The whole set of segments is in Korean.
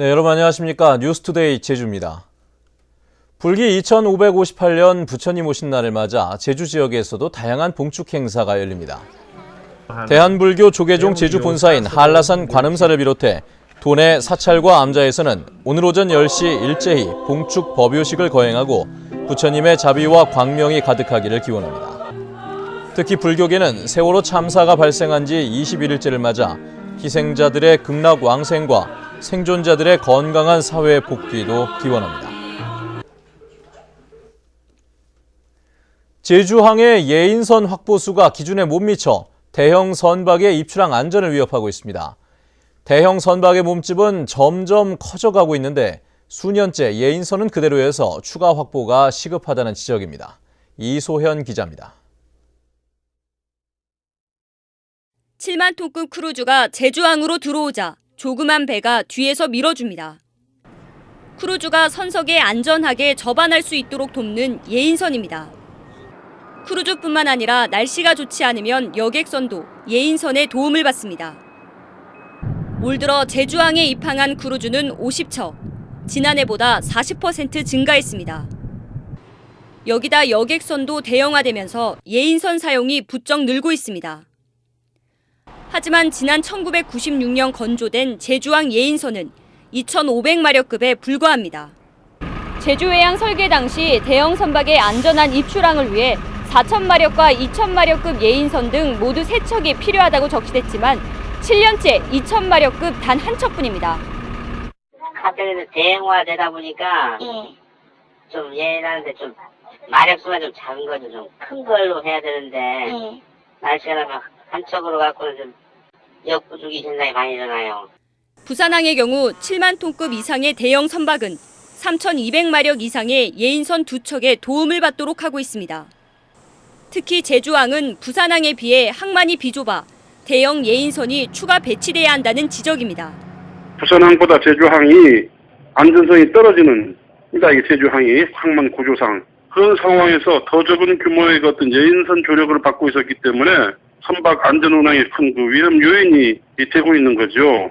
네, 여러분 안녕하십니까. 뉴스투데이 제주입니다. 불기 2558년 부처님 오신 날을 맞아 제주 지역에서도 다양한 봉축 행사가 열립니다. 대한불교 조계종 제주 본사인 한라산 관음사를 비롯해 도내 사찰과 암자에서는 오늘 오전 10시 일제히 봉축 법요식을 거행하고 부처님의 자비와 광명이 가득하기를 기원합니다. 특히 불교계는 세월호 참사가 발생한 지 21일째를 맞아 희생자들의 극락 왕생과 생존자들의 건강한 사회 복귀도 기원합니다. 제주항의 예인선 확보수가 기준에 못 미쳐 대형 선박의 입출항 안전을 위협하고 있습니다. 대형 선박의 몸집은 점점 커져가고 있는데 수년째 예인선은 그대로여서 추가 확보가 시급하다는 지적입니다. 이소현 기자입니다. 7만 톤급 크루즈가 제주항으로 들어오자 조그만 배가 뒤에서 밀어줍니다. 크루즈가 선석에 안전하게 접안할 수 있도록 돕는 예인선입니다. 크루즈뿐만 아니라 날씨가 좋지 않으면 여객선도 예인선의 도움을 받습니다. 올 들어 제주항에 입항한 크루즈는 50척, 지난해보다 40% 증가했습니다. 여기다 여객선도 대형화되면서 예인선 사용이 부쩍 늘고 있습니다. 하지만 지난 1996년 건조된 제주항 예인선은 2,500마력급에 불과합니다. 제주해양 설계 당시 대형 선박의 안전한 입출항을 위해 4,000마력과 2,000마력급 예인선 등 모두 3척이 필요하다고 적시됐지만 7년째 2,000마력급 단 한 척뿐입니다. 갑자기 대형화되다 보니까 좀 예인하는데 좀 마력수가 좀 작은 거죠. 좀 큰 걸로 해야 되는데 날씨가 막 한 척으로 갖고는 좀 역부족이 굉장히 많이 일어나요. 부산항의 경우 7만 톤급 이상의 대형 선박은 3,200마력 이상의 예인선 2척에 도움을 받도록 하고 있습니다. 특히 제주항은 부산항에 비해 항만이 비좁아 대형 예인선이 추가 배치돼야 한다는 지적입니다. 부산항보다 제주항이 안전성이 떨어지는 이게 제주항이 항만 구조상 그런 상황에서 더 적은 규모의 어떤 예인선 조력을 받고 있었기 때문에 선박 안전 운항에 큰 그 위험 요인이 되고 있는 거죠.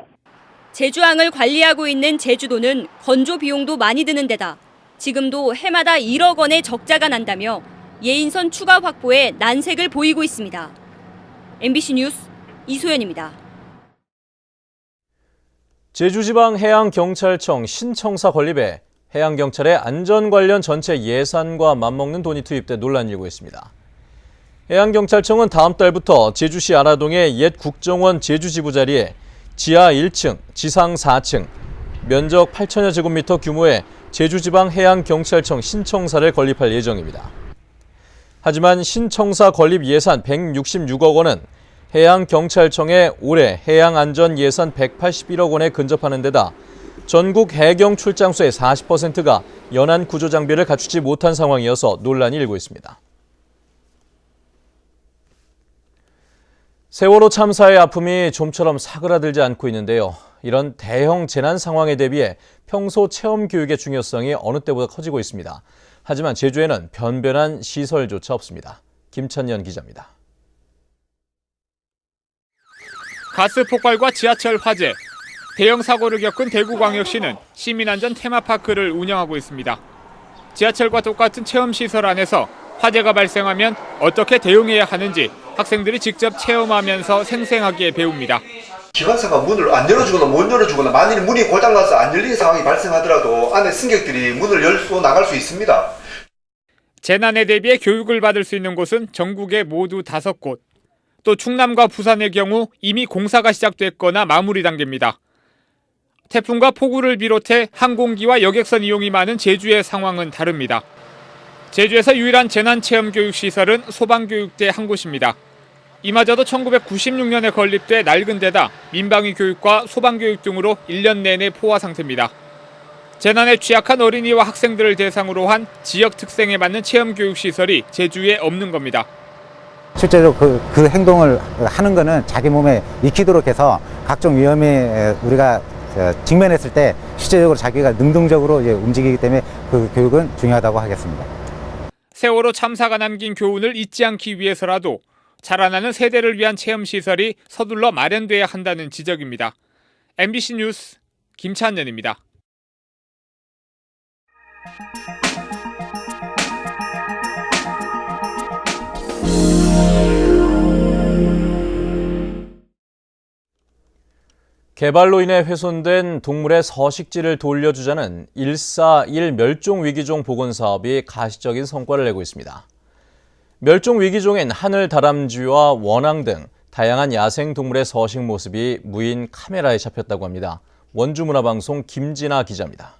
제주항을 관리하고 있는 제주도는 건조 비용도 많이 드는 데다 지금도 해마다 1억 원의 적자가 난다며 예인선 추가 확보에 난색을 보이고 있습니다. MBC 뉴스 이소연입니다. 제주지방해양경찰청 신청사 건립에 해양경찰의 안전 관련 전체 예산과 맞먹는 돈이 투입돼 논란이 일고 있습니다. 해양경찰청은 다음 달부터 제주시 안화동의 옛 국정원 제주지부 자리에 지하 1층, 지상 4층, 면적 8천여 제곱미터 규모의 제주지방해양경찰청 신청사를 건립할 예정입니다. 하지만 신청사 건립 예산 166억 원은 해양경찰청의 올해 해양안전 예산 181억 원에 근접하는 데다 전국 해경 출장소의 40%가 연안 구조 장비를 갖추지 못한 상황이어서 논란이 일고 있습니다. 세월호 참사의 아픔이 좀처럼 사그라들지 않고 있는데요. 이런 대형 재난 상황에 대비해 평소 체험 교육의 중요성이 어느 때보다 커지고 있습니다. 하지만 제주에는 변변한 시설조차 없습니다. 김찬년 기자입니다. 가스 폭발과 지하철 화재, 대형 사고를 겪은 대구광역시는 시민안전 테마파크를 운영하고 있습니다. 지하철과 똑같은 체험시설 안에서 화재가 발생하면 어떻게 대응해야 하는지 학생들이 직접 체험하면서 생생하게 배웁니다. 기관사가 문을 안 열어주거나 못 열어주거나 만일 문이 고장나서 안 열리는 상황이 발생하더라도 안에 승객들이 문을 열고 나갈 수 있습니다. 재난에 대비해 교육을 받을 수 있는 곳은 전국에 모두 5곳. 또 충남과 부산의 경우 이미 공사가 시작됐거나 마무리 단계입니다. 태풍과 폭우를 비롯해 항공기와 여객선 이용이 많은 제주의 상황은 다릅니다. 제주에서 유일한 재난체험교육시설은 소방교육대 한 곳입니다. 이마저도 1996년에 건립돼 낡은 데다 민방위 교육과 소방교육 등으로 1년 내내 포화 상태입니다. 재난에 취약한 어린이와 학생들을 대상으로 한 지역 특성에 맞는 체험교육시설이 제주에 없는 겁니다. 실제로 그 행동을 하는 거는 자기 몸에 익히도록 해서 각종 위험에 우리가 직면했을 때 실제적으로 자기가 능동적으로 움직이기 때문에 그 교육은 중요하다고 하겠습니다. 세월호 참사가 남긴 교훈을 잊지 않기 위해서라도 자라나는 세대를 위한 체험시설이 서둘러 마련돼야 한다는 지적입니다. MBC 뉴스 김찬년입니다. 개발로 인해 훼손된 동물의 서식지를 돌려주자는 141 멸종위기종 복원 사업이 가시적인 성과를 내고 있습니다. 멸종위기종인 하늘다람쥐와 원앙 등 다양한 야생동물의 서식 모습이 무인 카메라에 잡혔다고 합니다. 원주문화방송 김진아 기자입니다.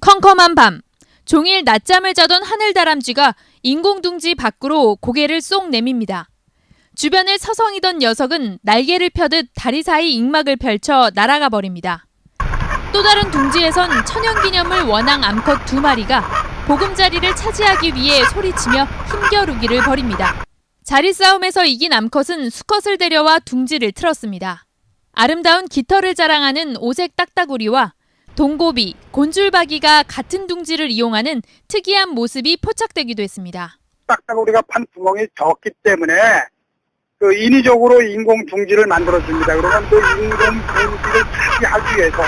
컴컴한 밤, 종일 낮잠을 자던 하늘다람쥐가 인공둥지 밖으로 고개를 쏙 내밉니다. 주변을 서성이던 녀석은 날개를 펴듯 다리 사이 익막을 펼쳐 날아가 버립니다. 또 다른 둥지에선 천연기념물 원앙 암컷 2마리가 보금자리를 차지하기 위해 소리치며 힘겨루기를 벌입니다. 자리 싸움에서 이긴 암컷은 수컷을 데려와 둥지를 틀었습니다. 아름다운 깃털을 자랑하는 오색 딱따구리와 동고비, 곤줄박이가 같은 둥지를 이용하는 특이한 모습이 포착되기도 했습니다. 딱딱우리가 판 구멍이 적기 때문에 인위적으로 인공 둥지를 만들어줍니다. 그러면 그 인공 둥지를 차지하기 위해서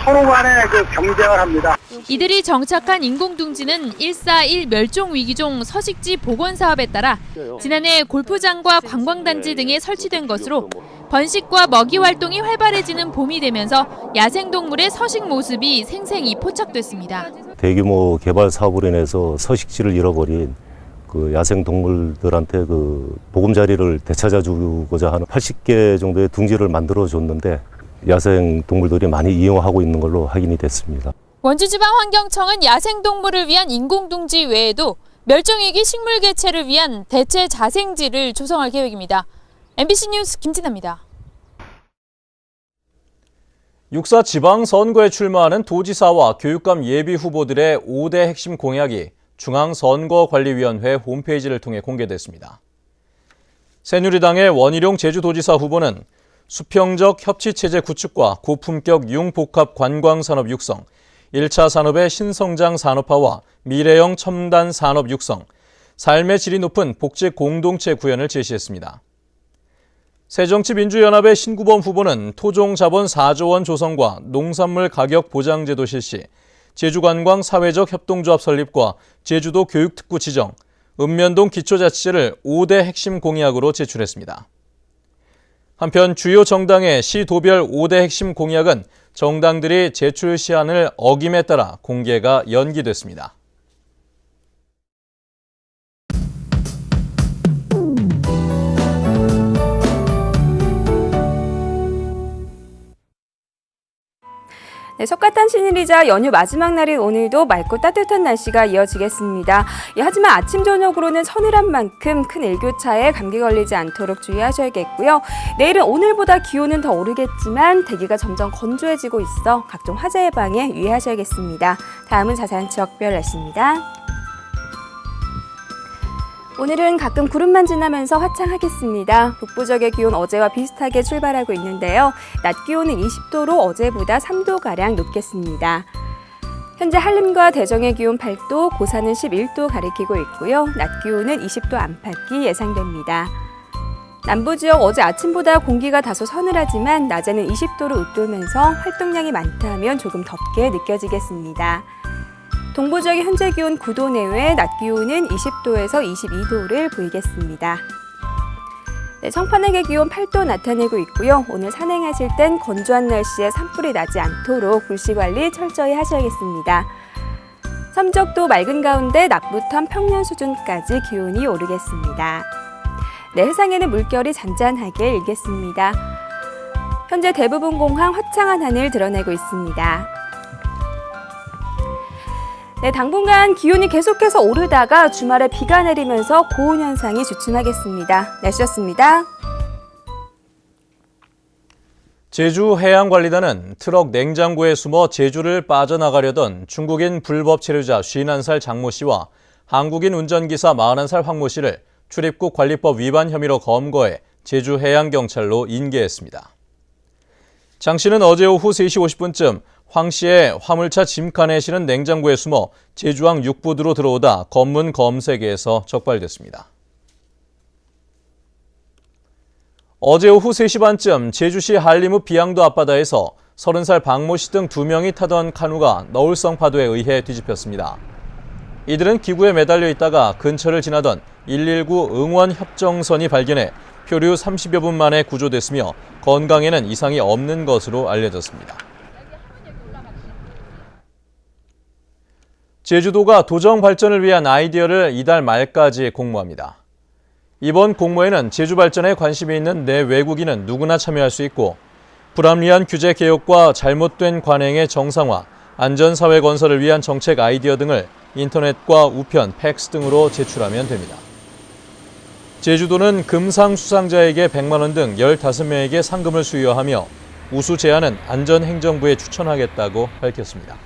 서로 간에 경쟁을 합니다. 이들이 정착한 인공둥지는 141 멸종위기종 서식지 복원 사업에 따라 지난해 골프장과 관광단지 등에 설치된 것으로 번식과 먹이 활동이 활발해지는 봄이 되면서 야생동물의 서식 모습이 생생히 포착됐습니다. 대규모 개발 사업으로 인해서 서식지를 잃어버린 그 야생동물들한테 그 보금자리를 되찾아주고자 하는 80개 정도의 둥지를 만들어줬는데 야생동물들이 많이 이용하고 있는 걸로 확인이 됐습니다. 원주지방환경청은 야생동물을 위한 인공둥지 외에도 멸종위기 식물개체를 위한 대체 자생지를 조성할 계획입니다. MBC 뉴스 김진아입니다. 육사 지방선거에 출마하는 도지사와 교육감 예비후보들의 5대 핵심 공약이 중앙선거관리위원회 홈페이지를 통해 공개됐습니다. 새누리당의 원희룡 제주도지사 후보는 수평적 협치체제 구축과 고품격 융복합 관광산업 육성, 1차 산업의 신성장 산업화와 미래형 첨단 산업 육성, 삶의 질이 높은 복지 공동체 구현을 제시했습니다. 새정치민주연합의 신구범 후보는 토종자본 4조 원 조성과 농산물 가격 보장제도 실시, 제주관광 사회적 협동조합 설립과 제주도 교육특구 지정, 읍면동 기초자치제를 5대 핵심 공약으로 제출했습니다. 한편 주요 정당의 시도별 5대 핵심 공약은 정당들이 제출 시한을 어김에 따라 공개가 연기됐습니다. 네, 석가탄신일이자 연휴 마지막 날인 오늘도 맑고 따뜻한 날씨가 이어지겠습니다. 하지만 아침 저녁으로는 서늘한 만큼 큰 일교차에 감기 걸리지 않도록 주의하셔야겠고요. 내일은 오늘보다 기온은 더 오르겠지만 대기가 점점 건조해지고 있어 각종 화재 예방에 유의하셔야겠습니다. 다음은 자세한 지역별 날씨입니다. 오늘은 가끔 구름만 지나면서 화창하겠습니다. 북부 지역의 기온 어제와 비슷하게 출발하고 있는데요. 낮 기온은 20도로 어제보다 3도가량 높겠습니다. 현재 한림과 대정의 기온 8도, 고산은 11도 가리키고 있고요. 낮 기온은 20도 안팎이 예상됩니다. 남부 지역 어제 아침보다 공기가 다소 서늘하지만 낮에는 20도로 웃돌면서 활동량이 많다면 조금 덥게 느껴지겠습니다. 동부 지역의 현재 기온 9도 내외, 낮 기온은 20도에서 22도를 보이겠습니다. 네, 청파내의 기온 8도 나타내고 있고요. 오늘 산행하실 땐 건조한 날씨에 산불이 나지 않도록 불씨 관리 철저히 하셔야겠습니다. 섬적도 맑은 가운데 낮부터 평년 수준까지 기온이 오르겠습니다. 네, 해상에는 물결이 잔잔하게 일겠습니다. 현재 대부분 공항 화창한 하늘 드러내고 있습니다. 네, 당분간 기온이 계속해서 오르다가 주말에 비가 내리면서 고온 현상이 주춤하겠습니다. 날씨였습니다. 제주해양관리단은 트럭 냉장고에 숨어 제주를 빠져나가려던 중국인 불법 체류자 51살 장모 씨와 한국인 운전기사 41살 황모 씨를 출입국 관리법 위반 혐의로 검거해 제주해양경찰로 인계했습니다. 장 씨는 어제 오후 3시 50분쯤 황 씨의 화물차 짐칸에 실은 냉장고에 숨어 제주항 육부두로 들어오다 검문 검색에서 적발됐습니다. 어제 오후 3시 반쯤 제주시 한림읍 비양도 앞바다에서 30살 박모 씨 등 2명이 타던 카누가 너울성 파도에 의해 뒤집혔습니다. 이들은 기구에 매달려 있다가 근처를 지나던 119 응원 협정선이 발견해 표류 30여 분 만에 구조됐으며 건강에는 이상이 없는 것으로 알려졌습니다. 제주도가 도정 발전을 위한 아이디어를 이달 말까지 공모합니다. 이번 공모에는 제주 발전에 관심이 있는 내외국인은 누구나 참여할 수 있고 불합리한 규제 개혁과 잘못된 관행의 정상화, 안전사회 건설을 위한 정책 아이디어 등을 인터넷과 우편, 팩스 등으로 제출하면 됩니다. 제주도는 금상 수상자에게 100만 원 등 15명에게 상금을 수여하며 우수 제안은 안전행정부에 추천하겠다고 밝혔습니다.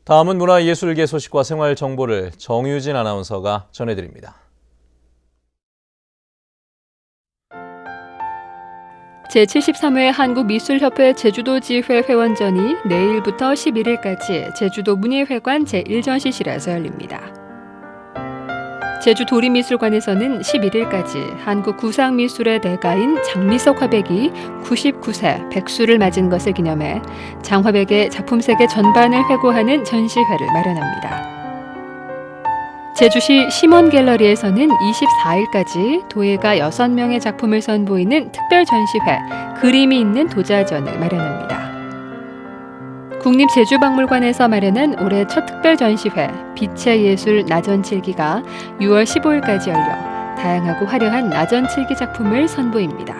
다음은 문화예술계 소식과 생활 정보를 정유진 아나운서가 전해드립니다. 제73회 한국미술협회 제주도지회 회원전이 내일부터 11일까지 제주도 문예회관 제1전시실에서 열립니다. 제주도립미술관에서는 11일까지 한국 구상미술의 대가인 장미석 화백이 99세 백수를 맞은 것을 기념해 장화백의 작품 세계 전반을 회고하는 전시회를 마련합니다. 제주시 심원갤러리에서는 24일까지 도예가 6명의 작품을 선보이는 특별 전시회 그림이 있는 도자전을 마련합니다. 국립제주박물관에서 마련한 올해 첫 특별 전시회 빛의 예술 나전칠기가 6월 15일까지 열려 다양하고 화려한 나전칠기 작품을 선보입니다.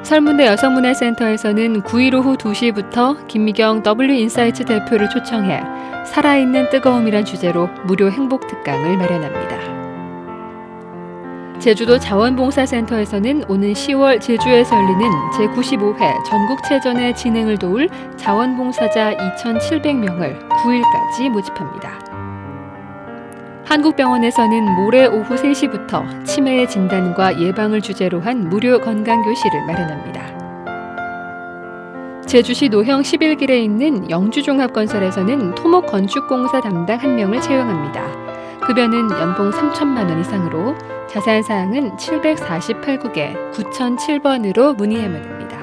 설문대 여성문화센터에서는 9일 오후 2시부터 김미경 W인사이츠 대표를 초청해 살아있는 뜨거움이란 주제로 무료 행복 특강을 마련합니다. 제주도 자원봉사센터에서는 오는 10월 제주에서 열리는 제95회 전국체전의 진행을 도울 자원봉사자 2,700명을 9일까지 모집합니다. 한국병원에서는 모레 오후 3시부터 치매의 진단과 예방을 주제로 한 무료 건강교실을 마련합니다. 제주시 노형 11길에 있는 영주종합건설에서는 토목 건축공사 담당 1명을 채용합니다. 급여는 연봉 3천만 원 이상으로 자세한 사항은 748국에 9007번으로 문의하면 됩니다.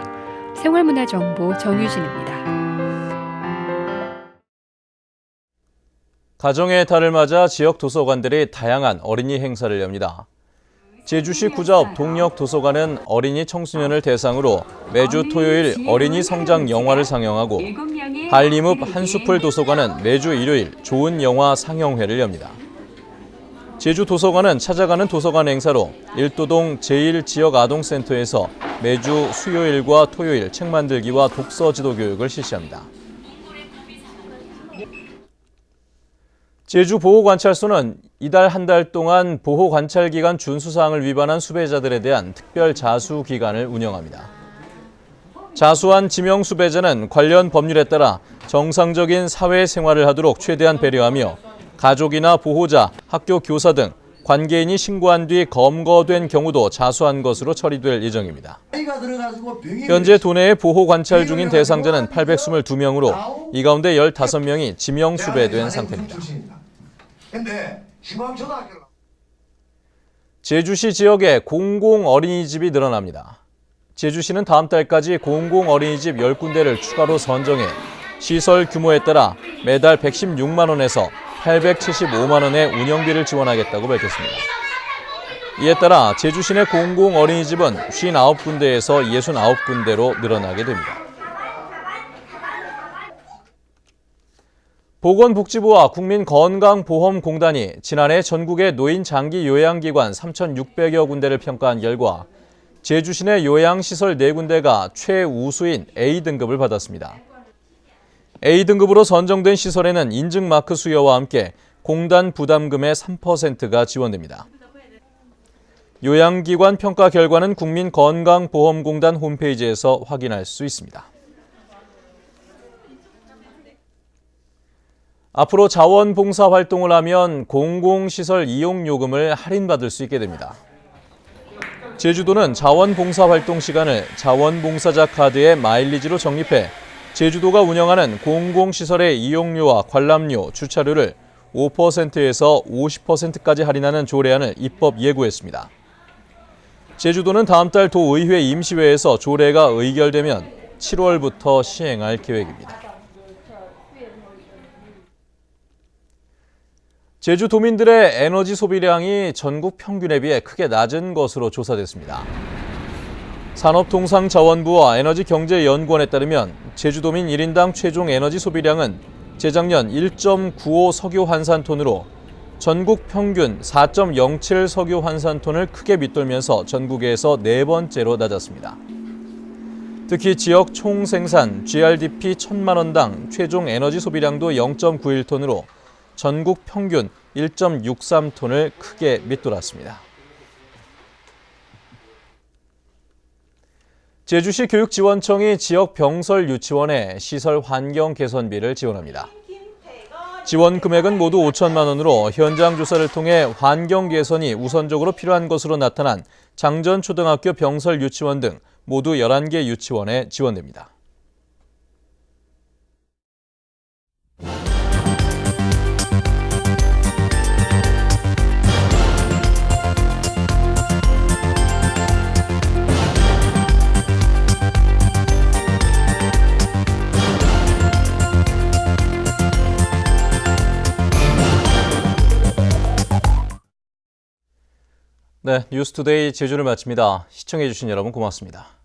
생활문화정보 정유진입니다. 가정의 달을 맞아 지역 도서관들이 다양한 어린이 행사를 엽니다. 제주시 구자읍 동력도서관은 어린이 청소년을 대상으로 매주 토요일 어린이 성장 영화를 상영하고 한림읍 한숲을 도서관은 매주 일요일 좋은 영화 상영회를 엽니다. 제주도서관은 찾아가는 도서관 행사로 일도동 제1지역아동센터에서 매주 수요일과 토요일 책 만들기와 독서 지도 교육을 실시합니다. 제주보호관찰소는 이달 한 달 동안 보호관찰기간 준수사항을 위반한 수배자들에 대한 특별 자수기간을 운영합니다. 자수한 지명 수배자는 관련 법률에 따라 정상적인 사회생활을 하도록 최대한 배려하며 가족이나 보호자, 학교 교사 등 관계인이 신고한 뒤 검거된 경우도 자수한 것으로 처리될 예정입니다. 현재 도내에 보호관찰 중인 대상자는 822명으로 이 가운데 15명이 지명 수배된 상태입니다. 제주시 지역에 공공어린이집이 늘어납니다. 제주시는 다음 달까지 공공어린이집 10군데를 추가로 선정해 시설 규모에 따라 매달 116만 원에서 875만 원의 운영비를 지원하겠다고 밝혔습니다. 이에 따라 제주시 내 공공어린이집은 59군데에서 69군데로 늘어나게 됩니다. 보건복지부와 국민건강보험공단이 지난해 전국의 노인 장기 요양기관 3,600여 군데를 평가한 결과 제주시 내 요양시설 4군데가 최우수인 A등급을 받았습니다. A등급으로 선정된 시설에는 인증마크 수여와 함께 공단 부담금의 3%가 지원됩니다. 요양기관 평가 결과는 국민건강보험공단 홈페이지에서 확인할 수 있습니다. 앞으로 자원봉사 활동을 하면 공공시설 이용요금을 할인받을 수 있게 됩니다. 제주도는 자원봉사 활동 시간을 자원봉사자 카드에 마일리지로 적립해 제주도가 운영하는 공공시설의 이용료와 관람료, 주차료를 5%에서 50%까지 할인하는 조례안을 입법 예고했습니다. 제주도는 다음 달 도의회 임시회에서 조례가 의결되면 7월부터 시행할 계획입니다. 제주도민들의 에너지 소비량이 전국 평균에 비해 크게 낮은 것으로 조사됐습니다. 산업통상자원부와 에너지경제연구원에 따르면 제주도민 1인당 최종 에너지 소비량은 재작년 1.95 석유 환산톤으로 전국 평균 4.07 석유 환산톤을 크게 밑돌면서 전국에서 네 번째로 낮았습니다. 특히 지역 총생산 GRDP 1,000만 원당 최종 에너지 소비량도 0.91톤으로 전국 평균 1.63톤을 크게 밑돌았습니다. 제주시 교육지원청이 지역 병설 유치원에 시설 환경 개선비를 지원합니다. 지원 금액은 모두 5천만 원으로 현장 조사를 통해 환경 개선이 우선적으로 필요한 것으로 나타난 장전초등학교 병설 유치원 등 모두 11개 유치원에 지원됩니다. 네, 뉴스투데이 제주를 마칩니다. 시청해주신 여러분 고맙습니다.